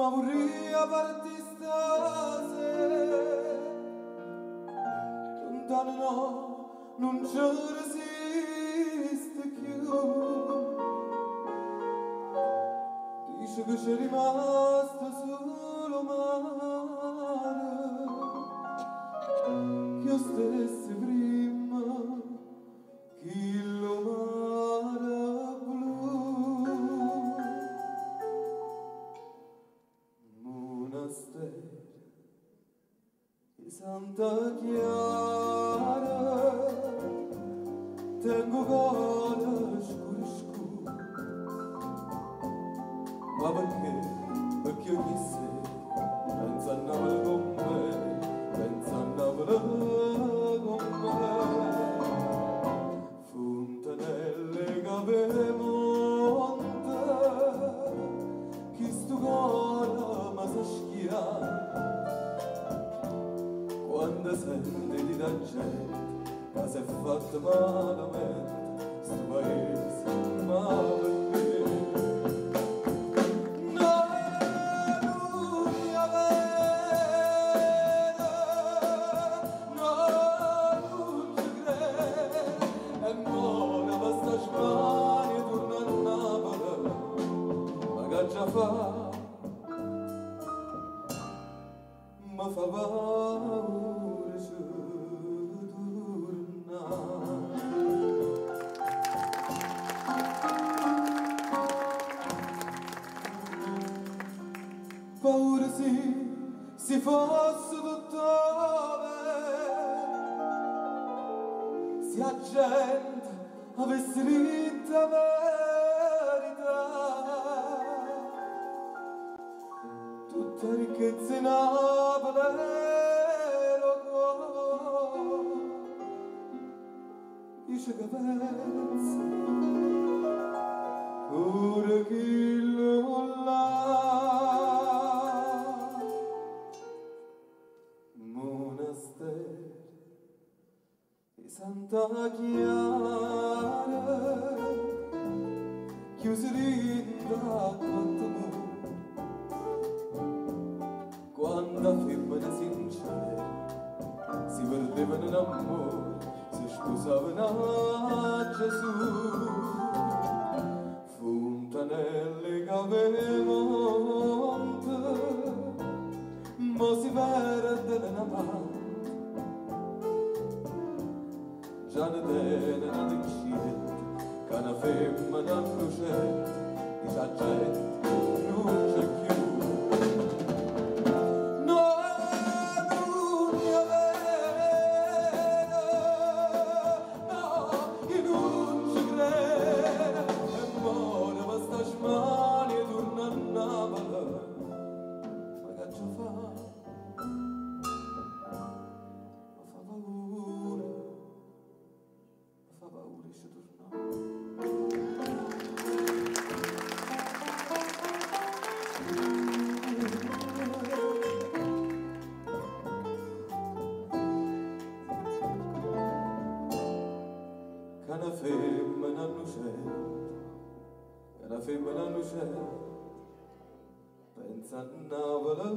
ma vorrei parti stasera, lontano no, non ci resiste più. Dice che c'è rimasto solo mare, che io stessi prima che lo mare blu. Monastero di Santa Chiara, tengo gola scura scura, ma perché? Perché ogni sera penso a Napoli con me, penso a Napoli con me. Fontanelle che monte, chi sto cuore mi sa schiare, quando senti di da gente che si è fatta malamente, sto paese ma perché? Già fa, ma fa paura se tornare. Paura sì, si fosse tutto bene, se la gente avesse detto la verità. Tutta ricchezza in Napoli ero qua, dice che pensa pure chi lo là. Monastero di Santa Chiara, chiusi da quanto mondo, quando femmine sincere si perdevano in amore, si sposavano a Gesù. Fontanelle che monte, ma si perde nella mano, già ne tene una incinte, che una femmina innocente, dice a gente non c'è più. Che una femmina innocente, che una femmina innocente, pensa a Napoli.